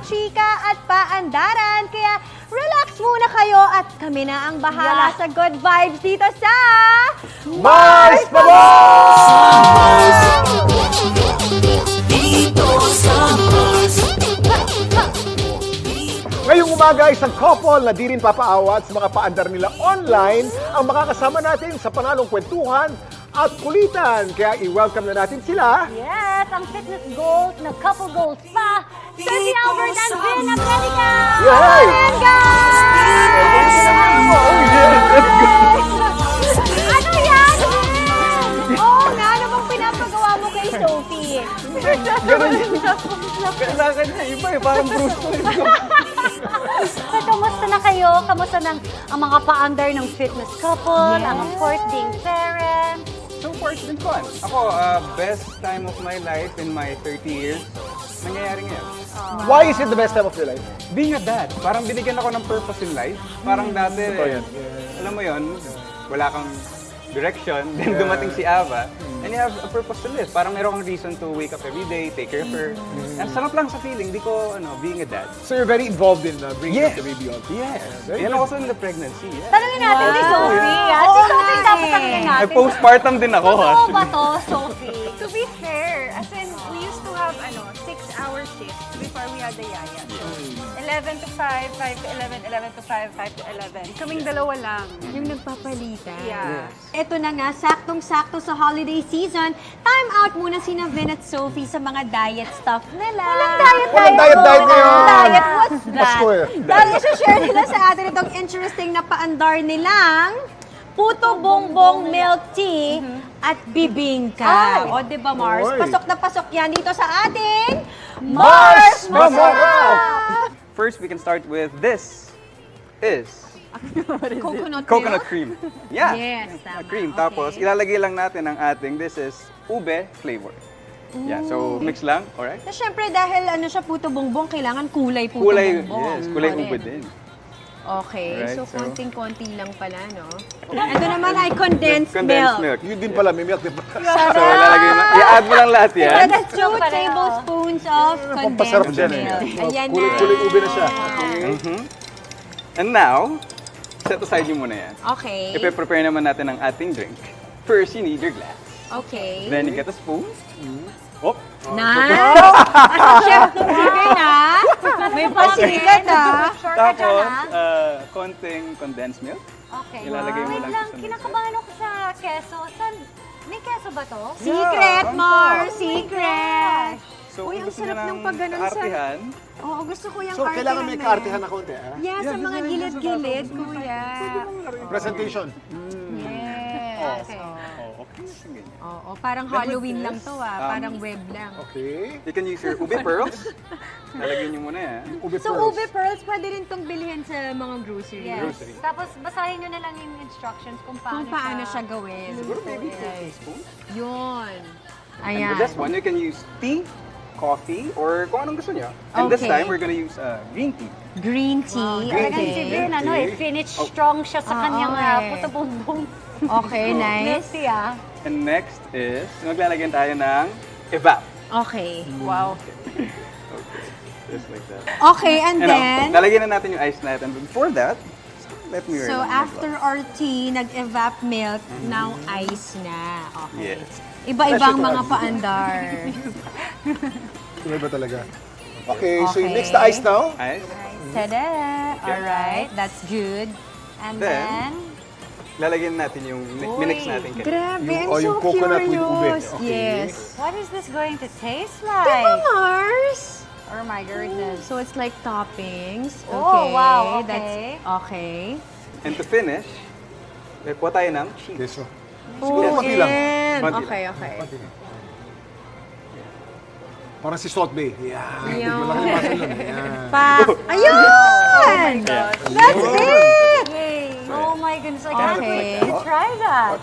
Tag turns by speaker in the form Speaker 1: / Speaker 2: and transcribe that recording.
Speaker 1: chika at paandaran. Kaya relax muna kayo at kami na ang bahala sa good vibes dito sa
Speaker 2: Mars Pabos! Ngayong umaga, isang couple na di rin papaawat sa mga paandar nila online ang makakasama natin sa panalong kwentuhan at kulitan. Kaya i-welcome na natin sila.
Speaker 1: Yes, ang fitness goals na couple goals pa, Sophie Albert and Vin Abrenica!
Speaker 2: Yay!
Speaker 1: And guys!
Speaker 2: Oh, yes, let's go!
Speaker 1: Ano yan, Vin? Oo nga, ano bang pinapagawa mo kay Sophie?
Speaker 2: Ganun yun. Kailangan niya iba eh, parang Bruce Lee.
Speaker 1: So, kamusta na kayo? Kamusta ang mga paandar ng fitness couple? Ang of course, being parents?
Speaker 3: So far, it's been fun. Ako, best time of my life in my 30 years, nangyayari ngayon.
Speaker 2: Why is it the best time of your life?
Speaker 3: Being a dad, parang binigyan ako ng purpose in life. Parang dati, alam mo yon, wala kang direction, then dumating si Ava, and you have a purpose to live. Parang meron kang reason to wake up every day, take care of her. And sarap lang sa feeling, di ko, being a dad.
Speaker 2: So you're very involved in bringing up the baby on.
Speaker 3: Yes.
Speaker 2: Very
Speaker 3: Yan
Speaker 2: good.
Speaker 3: also in the pregnancy. Yes.
Speaker 1: Tanungin natin si Sophie. Si Sophie dapat tanungin natin.
Speaker 3: Ay, postpartum din ako.
Speaker 1: Totoo ba to, Sophie?
Speaker 4: To be fair, as in, we used to have 6-hour shifts before we had the yaya. 11 to 5, 5 to 11, 11 to 5, 5 to 11. Kaming dalawa lang.
Speaker 1: Yung nagpapalitan.
Speaker 4: Yeah.
Speaker 1: Ito na nga, saktong-sakto sa holiday season. Time out muna sina Vin at Sophie sa mga diet stuff nila. Walang diet
Speaker 2: ngayon.
Speaker 1: Diet, what's that?
Speaker 2: Pasko eh.
Speaker 1: Dahil isi-share nila sa atin itong interesting na paandar nilang Puto Bumbong Milk Tea at Bibingka. O, di ba, Mars?
Speaker 2: Oy.
Speaker 1: Pasok na pasok yan dito sa ating
Speaker 2: Mars
Speaker 1: Masarap!
Speaker 2: Masarap!
Speaker 3: First, we can start with this is
Speaker 1: Coconut
Speaker 3: cream. Yeah.
Speaker 1: Yes, tama.
Speaker 3: Cream.
Speaker 1: Okay.
Speaker 3: Tapos, ilalagay lang natin ang ating, this is ube flavor. Yeah, so mix lang, alright?
Speaker 1: So, syempre, dahil siya puto bongbong, kailangan kulay puto
Speaker 3: Kulay,
Speaker 1: bongbong.
Speaker 3: yes, kulay
Speaker 1: Correct.
Speaker 3: ube din.
Speaker 1: Okay,
Speaker 3: Alright,
Speaker 1: so
Speaker 3: so-
Speaker 1: konting-konti lang pala, no? Ito naman ay condensed,
Speaker 3: Condensed
Speaker 1: milk.
Speaker 3: milk.
Speaker 2: Yun din pala, may milk din pa.
Speaker 3: So, ilalagay mo, i-add mo lang lahat yan.
Speaker 1: That's 2 tablespoons of
Speaker 2: Pampasarap
Speaker 1: condensed
Speaker 2: dyan eh.
Speaker 1: milk. Ayan na.
Speaker 2: Kulay ube na siya.
Speaker 3: And now, set aside nyo muna yan.
Speaker 1: Okay.
Speaker 3: Ipe-prepare naman natin ang ating drink. First, you need your glass.
Speaker 1: Okay.
Speaker 3: Then, you get a spoon. Oh,
Speaker 1: Nice! Chef Nubigan, ha? May pasikat, ha?
Speaker 3: tapos, konting condensed milk.
Speaker 1: Okay.
Speaker 3: Ilalagay mo
Speaker 1: Wait
Speaker 3: lang
Speaker 1: lang,
Speaker 3: sa
Speaker 1: kinakabahan ako sa keso. May keso ba to?
Speaker 3: Yeah,
Speaker 1: Secret,
Speaker 3: on
Speaker 1: Mars!
Speaker 3: top.
Speaker 1: Secret!
Speaker 3: So,
Speaker 1: Uy,
Speaker 3: kung
Speaker 1: ang
Speaker 3: gusto nyo
Speaker 1: sarap ng
Speaker 3: ng
Speaker 1: pagganon sa-
Speaker 3: kaartihan,
Speaker 1: Oo, gusto ko yung
Speaker 2: So, kailangan may kaartihan na konti, ah?
Speaker 1: Yeah, sa mga gilid-gilid, kuya.
Speaker 2: Presentation.
Speaker 1: Yes.
Speaker 3: okay. Sige.
Speaker 1: Oo, parang
Speaker 3: Then with
Speaker 1: Halloween
Speaker 3: this,
Speaker 1: lang to, parang web lang.
Speaker 2: Okay.
Speaker 3: You can use your ube pearls. Lalagyan nyo muna yan.
Speaker 2: Ube
Speaker 1: So,
Speaker 2: pearls.
Speaker 1: ube pearls, pwede rin itong bilhin sa mga grocery.
Speaker 3: Yes. Grocery.
Speaker 5: Tapos basahin nyo na lang yung instructions kung
Speaker 1: Kung paano siya gawin.
Speaker 3: Siguro maybe 2 teaspoons.
Speaker 1: Yun.
Speaker 3: And
Speaker 1: Ayan.
Speaker 3: with this one, you can use tea, coffee, or kung anong gusto nyo. And this
Speaker 1: Okay.
Speaker 3: time, we're gonna use green tea.
Speaker 1: Green tea.
Speaker 5: Talagang si Vin,
Speaker 3: Okay.
Speaker 5: finish strong siya sa kanyang
Speaker 1: okay.
Speaker 5: puto bumbong.
Speaker 1: Okay, nice.
Speaker 5: Milk tea,
Speaker 3: And next is, maglalagyan tayo ng evap.
Speaker 1: Okay.
Speaker 5: Wow.
Speaker 3: Just like that.
Speaker 1: Okay, and
Speaker 3: You know,
Speaker 1: then,
Speaker 3: lalagyan na natin yung ice natin. But before that, let me
Speaker 1: so after our tea, nag-evap milk, now ice na. Okay.
Speaker 3: Yes.
Speaker 1: Iba-ibang mga paandar.
Speaker 2: Tunay ba talaga? Okay, so you
Speaker 1: Okay.
Speaker 2: mix the ice now.
Speaker 3: Ice.
Speaker 1: Tada! Alright, that's good.
Speaker 5: And
Speaker 3: Then,
Speaker 5: then,
Speaker 3: Lalagyan natin yung minix natin kanina.
Speaker 1: Grabe,
Speaker 2: Yung-
Speaker 1: I'm
Speaker 2: oh,
Speaker 1: so
Speaker 2: yung coconut with ube.
Speaker 1: curious.
Speaker 2: Okay.
Speaker 1: Yes.
Speaker 5: what is this going to taste
Speaker 1: Diba,
Speaker 5: like?
Speaker 1: Mars?
Speaker 5: Oh my goodness.
Speaker 1: So it's like toppings. Okay.
Speaker 5: Oh, wow, okay.
Speaker 1: That's okay.
Speaker 3: And to finish, kuha tayo ng cheese.
Speaker 2: Okay, so.
Speaker 1: Oh,
Speaker 2: konti lang.
Speaker 1: and-
Speaker 3: Konti
Speaker 1: Okay, okay.
Speaker 2: Konti lang. Parang si Salt Bay. Yeah.
Speaker 1: Ayun.
Speaker 2: Malaki yung muscle nun. Yeah.
Speaker 1: Pa! Ayun! That's it!
Speaker 5: Yay! Oh my goodness, I can't
Speaker 1: Okay.
Speaker 5: wait to try that.